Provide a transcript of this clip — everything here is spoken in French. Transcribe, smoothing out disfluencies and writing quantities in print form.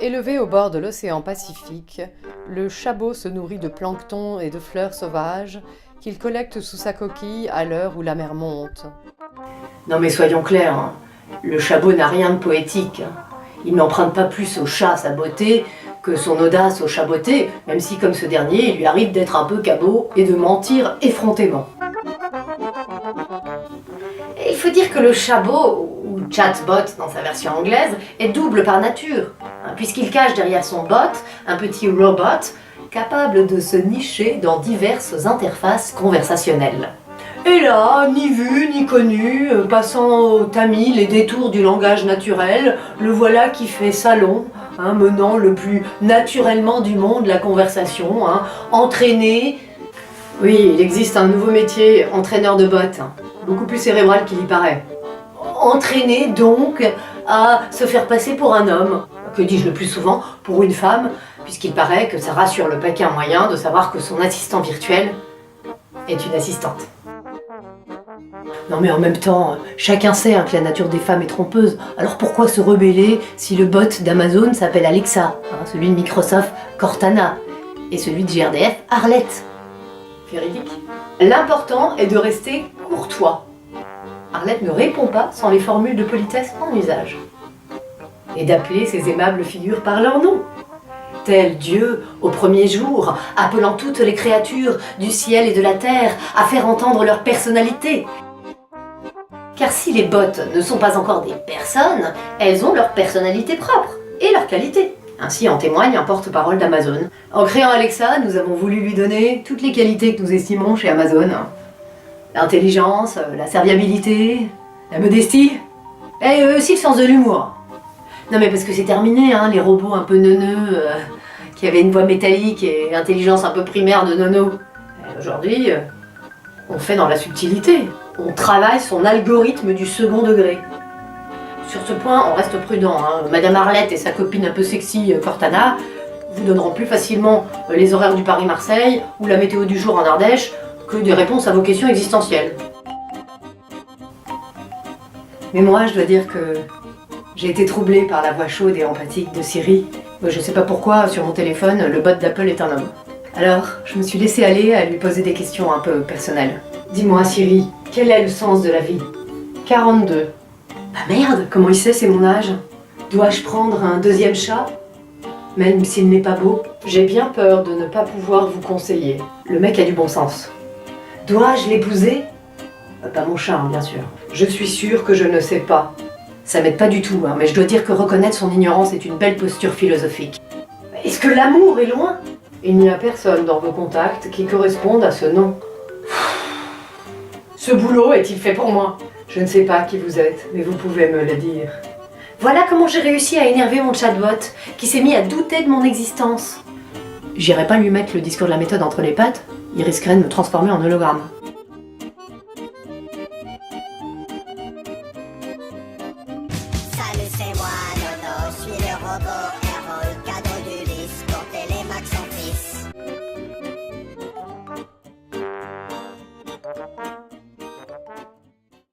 Élevé au bord de l'océan Pacifique, le chabot se nourrit de plancton et de fleurs sauvages qu'il collecte sous sa coquille à l'heure où la mer monte. Non mais soyons clairs, hein. Le chabot n'a rien de poétique. Il n'emprunte pas plus au chat sa beauté que son audace au chaboté, même si comme ce dernier, il lui arrive d'être un peu cabot et de mentir effrontément. Et il faut dire que le chabot, ou chatbot dans sa version anglaise, est double par nature, hein, puisqu'il cache derrière son bot un petit robot capable de se nicher dans diverses interfaces conversationnelles. Et là, ni vu ni connu, passant au tamis les détours du langage naturel, le voilà qui fait salon, hein, menant le plus naturellement du monde la conversation, hein, entraîné. Oui, il existe un nouveau métier, entraîneur de bots, hein, beaucoup plus cérébral qu'il y paraît. Entraîné donc à se faire passer pour un homme, que dis-je le plus souvent, pour une femme, puisqu'il paraît que ça rassure le paquet moyen de savoir que son assistant virtuel est une assistante. Non mais en même temps, chacun sait hein, que la nature des femmes est trompeuse, alors pourquoi se rebeller si le bot d'Amazon s'appelle Alexa, hein, celui de Microsoft Cortana, et celui de GRDF Arlette. Véridique. L'important est de rester courtois. Arlette ne répond pas sans les formules de politesse en usage. Et d'appeler ces aimables figures par leur nom. Tel Dieu au premier jour, appelant toutes les créatures du ciel et de la terre à faire entendre leur personnalité. Car si les bots ne sont pas encore des personnes, elles ont leur personnalité propre et leur qualité. Ainsi en témoigne un porte-parole d'Amazon. En créant Alexa, nous avons voulu lui donner toutes les qualités que nous estimons chez Amazon. L'intelligence, la serviabilité, la modestie, et aussi le sens de l'humour. Non mais parce que c'est terminé, hein, les robots un peu neuneux, qui avaient une voix métallique et l'intelligence un peu primaire de nono. Aujourd'hui, on fait dans la subtilité. On travaille son algorithme du second degré. Sur ce point, on reste prudent. Hein. Madame Arlette et sa copine un peu sexy, Cortana, vous donneront plus facilement les horaires du Paris-Marseille ou la météo du jour en Ardèche que des réponses à vos questions existentielles. Mais moi, je dois dire que j'ai été troublée par la voix chaude et empathique de Siri. Je sais pas pourquoi, sur mon téléphone, le bot d'Apple est un homme. Alors, je me suis laissée aller à lui poser des questions un peu personnelles. Dis-moi, Siri, quel est le sens de la vie ? 42. Bah merde, comment il sait, c'est mon âge ? Dois-je prendre un deuxième chat ? Même s'il n'est pas beau ? J'ai bien peur de ne pas pouvoir vous conseiller. Le mec a du bon sens. Dois-je l'épouser ? Pas mon chat, hein, bien sûr. Je suis sûre que je ne sais pas. Ça m'aide pas du tout, hein, mais je dois dire que reconnaître son ignorance est une belle posture philosophique. Est-ce que l'amour est loin ? Il n'y a personne dans vos contacts qui corresponde à ce nom. Ce boulot est-il fait pour moi ? Je ne sais pas qui vous êtes, mais vous pouvez me le dire. Voilà comment j'ai réussi à énerver mon chatbot, qui s'est mis à douter de mon existence. J'irai pas lui mettre le discours de la méthode entre les pattes, il risquerait de me transformer en hologramme.